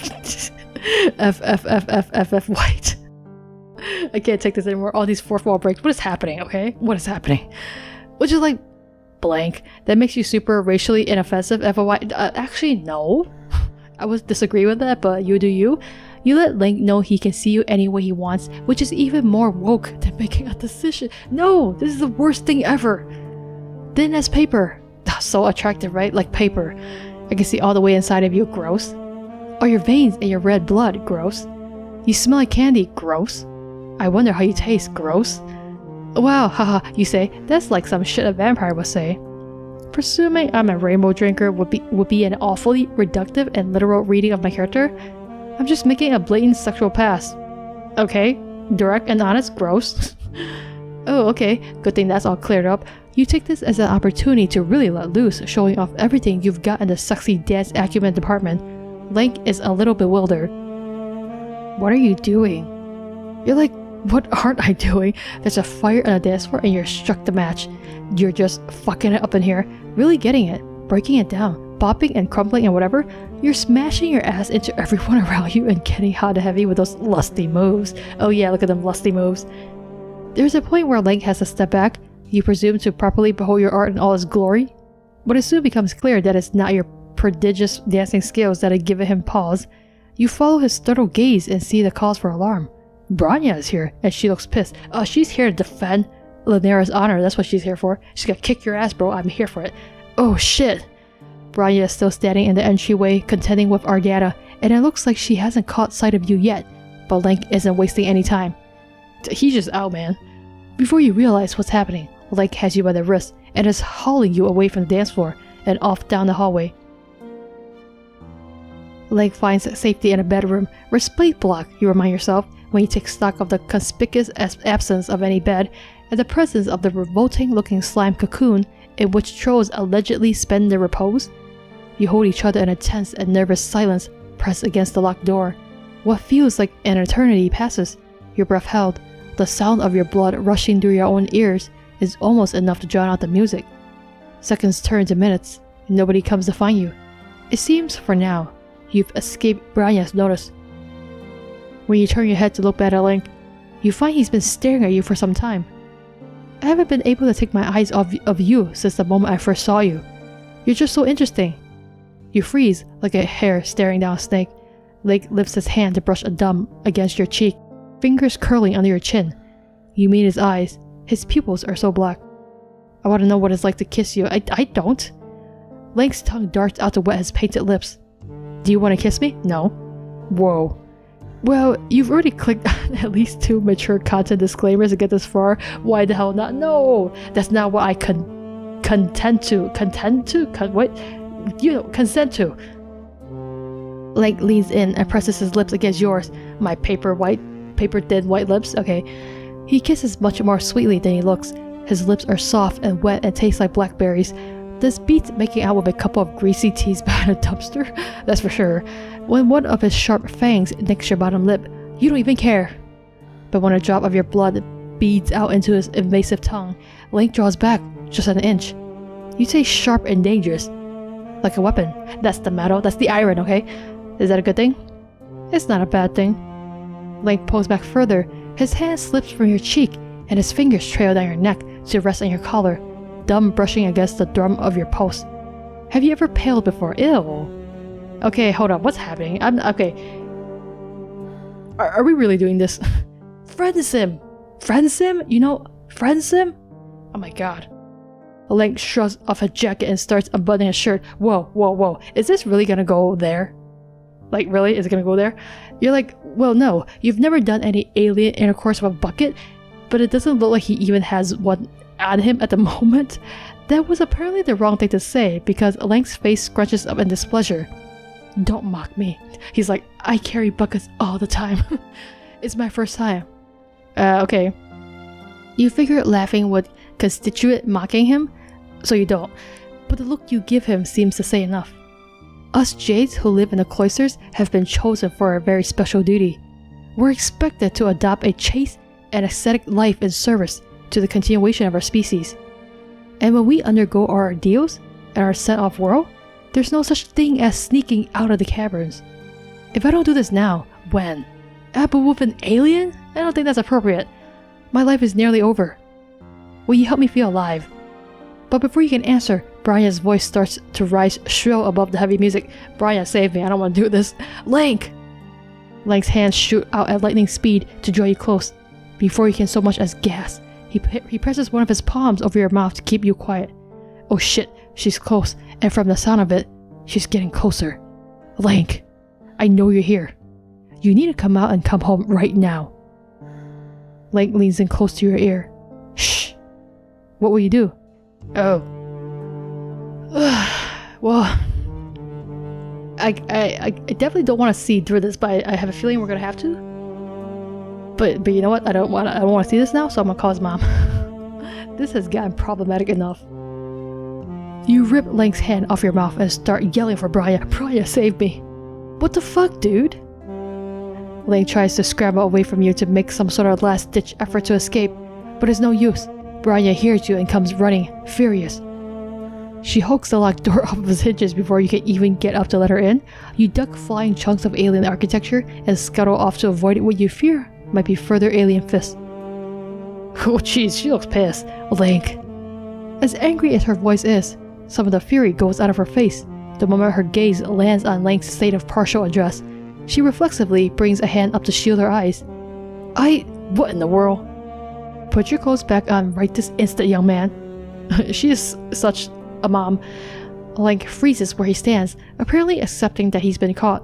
F white. I can't take this anymore. All these fourth wall breaks. What is happening, okay? What is happening? Which is like blank. That makes you super racially inoffensive, FY. Actually, no. I would disagree with that, but you do you. You let Lanque know he can see you any way he wants, which is even more woke than making a decision. No, this is the worst thing ever. Thin as paper. So attractive, right? Like paper. I can see all the way inside of you. Gross. Oh, your veins and your red blood. Gross. You smell like candy. Gross. I wonder how you taste. Gross. Wow, haha, you say. That's like some shit a vampire would say. Presuming I'm a rainbow drinker would be an awfully reductive and literal reading of my character. I'm just making a blatant sexual pass. Okay, direct and honest. Gross. Oh, okay, good thing that's all cleared up. You take this as an opportunity to really let loose, showing off everything you've got in the sexy dance acumen department. Lanque is a little bewildered. What are you doing? You're like, what aren't I doing? There's a fire on the dance floor and you're struck the match. You're just fucking it up in here, really getting it, breaking it down, bopping and crumpling and whatever. You're smashing your ass into everyone around you and getting hot and heavy with those lusty moves. Oh yeah, look at them lusty moves. There's a point where Lanque has to step back. You presume to properly behold your art in all its glory, but it soon becomes clear that it's not your prodigious dancing skills that have given him pause. You follow his startled gaze and see the cause for alarm. Bronya is here, and she looks pissed. She's here to defend Lanera's honor. That's what she's here for. She's gonna kick your ass, bro. I'm here for it. Oh shit. Bronya is still standing in the entryway, contending with Ardata, and it looks like she hasn't caught sight of you yet, but Lanque isn't wasting any time. He's just out, man. Before you realize what's happening, Lanque has you by the wrist and is hauling you away from the dance floor and off down the hallway. Lanque finds safety in a bedroom, respite block, you remind yourself, when you take stock of the conspicuous absence of any bed and the presence of the revolting-looking slime cocoon in which trolls allegedly spend their repose. You hold each other in a tense and nervous silence, pressed against the locked door. What feels like an eternity passes, your breath held. The sound of your blood rushing through your own ears is almost enough to drown out the music. Seconds turn to minutes. Nobody comes to find you. It seems, for now, you've escaped Brian's notice. When you turn your head to look back at Lanque, you find he's been staring at you for some time. I haven't been able to take my eyes off of you since the moment I first saw you. You're just so interesting. You freeze like a hare staring down a snake. Lanque lifts his hand to brush a thumb against your cheek, fingers curling under your chin. You meet his eyes. His pupils are so black. I want to know what it's like to kiss you. I don't. Lanque's tongue darts out to wet his painted lips. Do you want to kiss me? No. Whoa. Well, you've already clicked at least 2 mature content disclaimers to get this far. Why the hell not? No! That's not what I consent to. Lanque leans in and presses his lips against yours. My paper thin white lips. Okay. He kisses much more sweetly than he looks. His lips are soft and wet and taste like blackberries. This beats making out with a couple of greasy teas behind a dumpster, that's for sure. When one of his sharp fangs nicks your bottom lip, you don't even care. But when a drop of your blood beads out into his invasive tongue, Lanque draws back just an inch. You taste sharp and dangerous. Like a weapon. That's the metal, that's the iron, okay? Is that a good thing? It's not a bad thing. Lanque pulls back further. His hand slips from your cheek, and his fingers trail down your neck to rest on your collar, thumb brushing against the drum of your pulse. Have you ever paled before? Ew. Okay, hold up. What's happening? Okay. Are we really doing this? Friendsim! Friendsim? You know, Friendsim? Oh my god. Lanque shrugs off her jacket and starts unbuttoning his shirt. Whoa. Is this really gonna go there? Like, really? Is it gonna go there? You're like, well, no. You've never done any alien intercourse with a bucket, but it doesn't look like he even has one at him at the moment. That was apparently the wrong thing to say because Lanque's face scrunches up in displeasure. Don't mock me. He's like, I carry buckets all the time. It's my first time. Okay. You figure laughing would constitute mocking him, so you don't. But the look you give him seems to say enough. Us Jades who live in the cloisters have been chosen for a very special duty. We're expected to adopt a chaste and ascetic life in service to the continuation of our species. And when we undergo our ordeals and are sent off-world, there's no such thing as sneaking out of the caverns. If I don't do this now, when? But with an alien? I don't think that's appropriate. My life is nearly over. Will you help me feel alive? But before you can answer, Brian's voice starts to rise shrill above the heavy music. Brian, save me, I don't want to do this. Lanque! Lanque's hands shoot out at lightning speed to draw you close. Before you can so much as gasp, he presses one of his palms over your mouth to keep you quiet. Oh shit, she's close, and from the sound of it, she's getting closer. Lanque, I know you're here. You need to come out and come home right now. Lanque leans in close to your ear. Shh. What will you do? Oh. Well, I definitely don't want to see through this, but I have a feeling we're gonna have to. But you know what? I don't want to see this now, so I'm gonna call his mom. This has gotten problematic enough. You rip Lanque's hand off your mouth and start yelling for Brian. Brian, save me! What the fuck, dude? Lanque tries to scramble away from you to make some sort of last-ditch effort to escape, but it's no use. Brian hears you and comes running, furious. She hooks the locked door off of his hinges before you can even get up to let her in. You duck flying chunks of alien architecture and scuttle off to avoid what you fear might be further alien fists. Oh jeez, she looks pissed. Lanque. As angry as her voice is, some of the fury goes out of her face. The moment her gaze lands on Lanque's state of partial undress, she reflexively brings a hand up to shield her eyes. What in the world? Put your clothes back on right this instant, young man. She is such a mom. Lanque freezes where he stands, apparently accepting that he's been caught.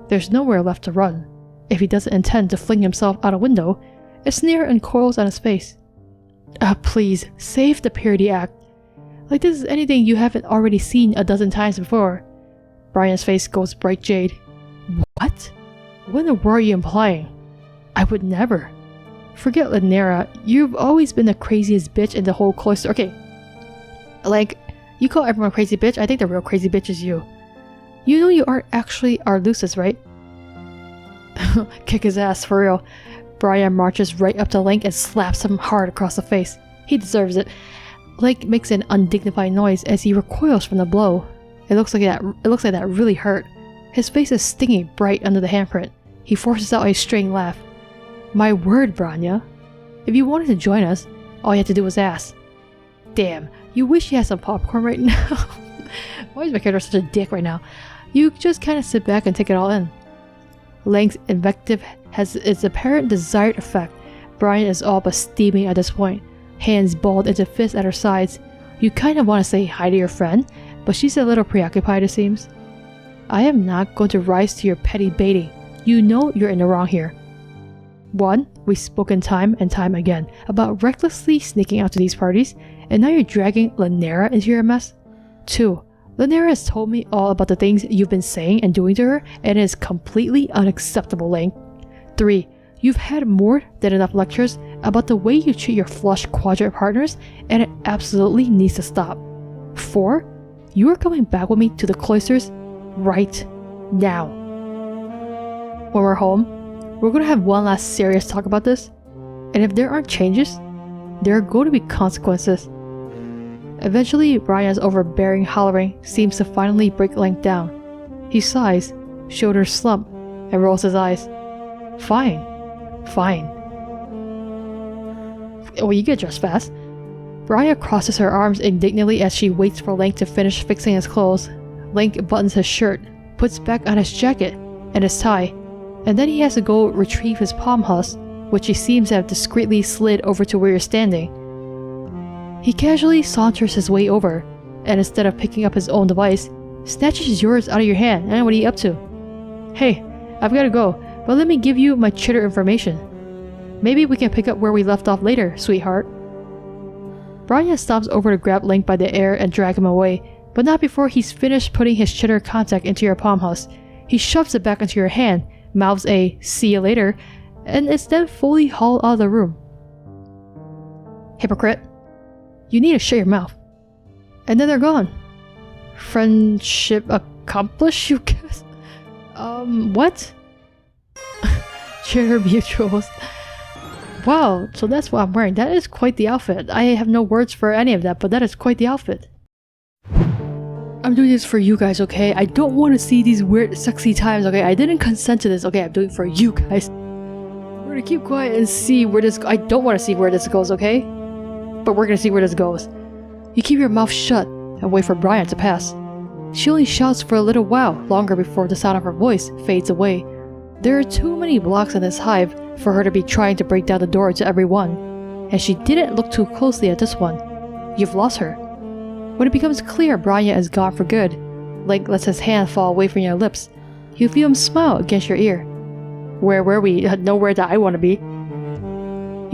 There's nowhere left to run. If he doesn't intend to fling himself out a window, a sneer uncoils on his face. Please, save the Purity Act. Like this is anything you haven't already seen a dozen times before. Brian's face goes bright jade. What? What in the world are you implying? I would never. Forget Lanera, you've always been the craziest bitch in the whole cloister. Okay, like, you call everyone crazy bitch, I think the real crazy bitch is you. You know you aren't actually Arlucis, right? Kick his ass, for real. Brian marches right up to Lanque and slaps him hard across the face. He deserves it. Lanque makes an undignified noise as he recoils from the blow. It looks like that really hurt. His face is stinging bright under the handprint. He forces out a strained laugh. My word, Branya. If you wanted to join us, all you had to do was ask. Damn, you wish you had some popcorn right now. Why is my character such a dick right now? You just kind of sit back and take it all in. Lanque's invective has its apparent desired effect. Brian is all but steaming at this point, hands balled into fists at her sides. You kind of want to say hi to your friend, but she's a little preoccupied it seems. I am not going to rise to your petty baiting. You know you're in the wrong here. 1. We've spoken time and time again about recklessly sneaking out to these parties, and now you're dragging Lanera into your mess. 2. Lanera has told me all about the things you've been saying and doing to her, and it is completely unacceptable, Lanque. 3. You've had more than enough lectures about the way you treat your flush quadrant partners, and it absolutely needs to stop. 4. You are coming back with me to the cloisters right now. When we're home, we're going to have one last serious talk about this, and if there aren't changes, there are going to be consequences. Eventually, Brian's overbearing hollering seems to finally break Lanque down. He sighs, shoulders slump, and rolls his eyes. Fine. Fine. Well, you get dressed fast. Brian crosses her arms indignantly as she waits for Lanque to finish fixing his clothes. Lanque buttons his shirt, puts back on his jacket and his tie, and then he has to go retrieve his palm husk, which he seems to have discreetly slid over to where you're standing. He casually saunters his way over, and instead of picking up his own device, snatches yours out of your hand. And what are you up to? Hey, I've gotta go, but let me give you my chitter information. Maybe we can pick up where we left off later, sweetheart. Brian stomps over to grab Lanque by the ear and drag him away, but not before he's finished putting his chitter contact into your palm husk. He shoves it back into your hand, mouths a "see you later," and is then fully hauled out of the room. Hypocrite. You need to shut your mouth. And then they're gone. Friendship accomplished, you guess? What? Chitter mutuals. Wow, so that's what I'm wearing. That is quite the outfit. I have no words for any of that, but that is quite the outfit. I'm doing this for you guys, okay? I don't want to see these weird, sexy times, okay? I didn't consent to this, okay? I'm doing it for you guys. We're gonna keep quiet and see where this... I don't want to see where this goes, okay? But we're gonna see where this goes. You keep your mouth shut and wait for Brian to pass. She only shouts for a little while longer before the sound of her voice fades away. There are too many blocks in this hive for her to be trying to break down the door to every one, and she didn't look too closely at this one. You've lost her. When it becomes clear Brian is gone for good, Lanque lets his hand fall away from your lips. You feel him smile against your ear. Where were we? Nowhere that I want to be.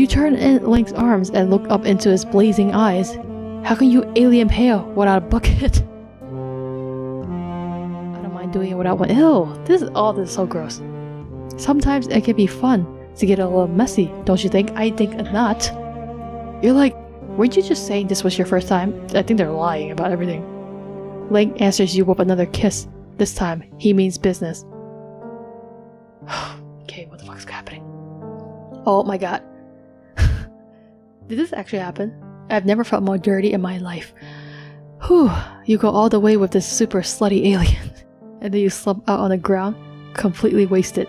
You turn in Lanque's arms and look up into his blazing eyes. How can you alien pale without a bucket? I don't mind doing it without one. Ew, this is so gross. Sometimes it can be fun to get a little messy, don't you think? I think not. You're like, weren't you just saying this was your first time? I think they're lying about everything. Lanque answers you with another kiss. This time, he means business. Okay, what the fuck's happening? Oh my god. Did this actually happen? I've never felt more dirty in my life. Whew, you go all the way with this super slutty alien. And then you slump out on the ground, completely wasted.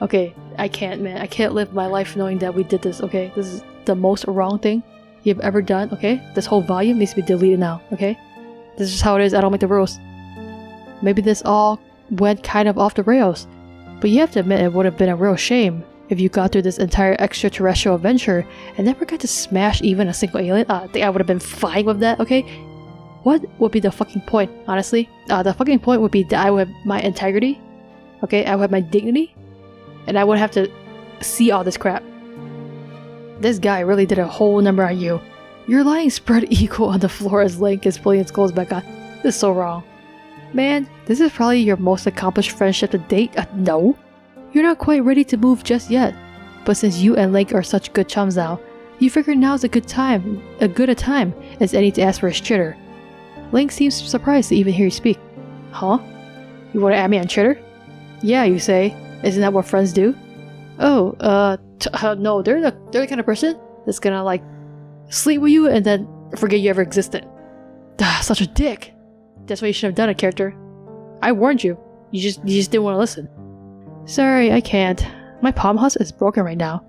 Okay, I can't, man. I can't live my life knowing that we did this, okay? This is the most wrong thing you've ever done, okay? This whole volume needs to be deleted now, okay? This is how it is. I don't make the rules. Maybe this all went kind of off the rails, but you have to admit it would have been a real shame if you got through this entire extraterrestrial adventure and never got to smash even a single alien. I think I would have been fine with that, okay? What would be the fucking point, honestly? The fucking point would be that I would have my integrity, Okay, I would have my dignity, and I would have to see all this crap. This guy really did a whole number on you. You're lying spread eagle on the floor as Lanque is pulling his clothes back on. This is so wrong. Man, this is probably your most accomplished friendship to date. No. You're not quite ready to move just yet. But since you and Lanque are such good chums now, you figure now's a good time as any to ask for his chitter. Lanque seems surprised to even hear you speak. Huh? You want to add me on chitter? Yeah, you say. Isn't that what friends do? Oh, no, they're the kind of person that's gonna, like, sleep with you and then forget you ever existed. Such a dick. That's what you should have done, a character. I warned you. You just didn't want to listen. Sorry, I can't. My palm husk is broken right now.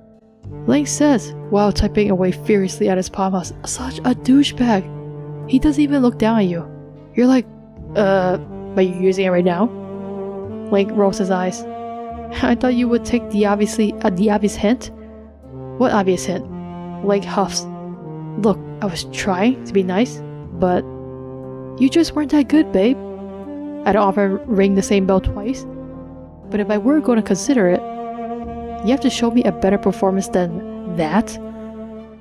Lanque says, while typing away furiously at his palm husk, such a douchebag. He doesn't even look down at you. You're like, are you using it right now? Lanque rolls his eyes. I thought you would take the obvious hint. What obvious hint? Lanque huffs. Look, I was trying to be nice, but you just weren't that good, babe. I don't often ring the same bell twice, but if I were going to consider it, you have to show me a better performance than that.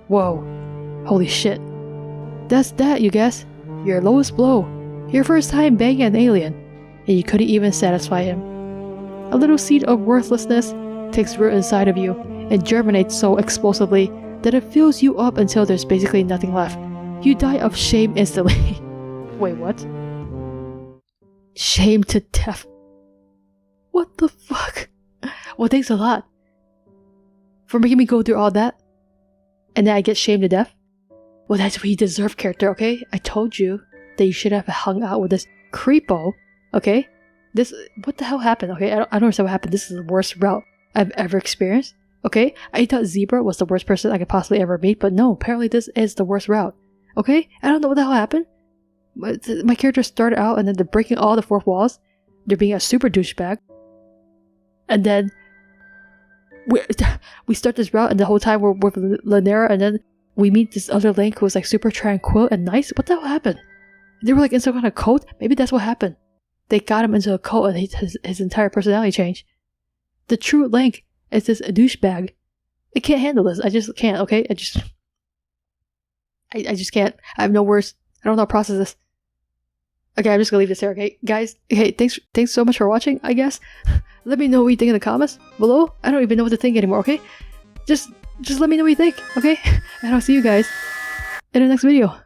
Whoa. Holy shit. That's that, you guess. Your lowest blow. Your first time banging an alien, and you couldn't even satisfy him. A little seed of worthlessness takes root inside of you and germinates so explosively that it fills you up until there's basically nothing left. You die of shame instantly. Wait, what? Shame to death. What the fuck? Well, thanks a lot for making me go through all that, and then I get shamed to death? Well, that's what you deserve, character, okay? I told you that you should have hung out with this creepo, okay? What the hell happened, okay? I don't understand what happened. This is the worst route I've ever experienced, okay? I thought Zebra was the worst person I could possibly ever meet, but no, apparently this is the worst route, okay? I don't know what the hell happened. My character started out and then they're breaking all the fourth walls. They're being a super douchebag. And then we start this route and the whole time we're with Lanera, and then we meet this other Lanque who's like super tranquil and nice. What the hell happened? They were like in some kind of cult? Maybe that's what happened. They got him into a cult and his entire personality changed. The true Lanque is this douchebag. I can't handle this. I just can't, okay? I just can't. I have no words. I don't know how to process this. Okay, I'm just gonna leave this here, okay? Guys, hey, thanks so much for watching, I guess. Let me know what you think in the comments below. I don't even know what to think anymore, okay? Just let me know what you think, okay? And I'll see you guys in the next video.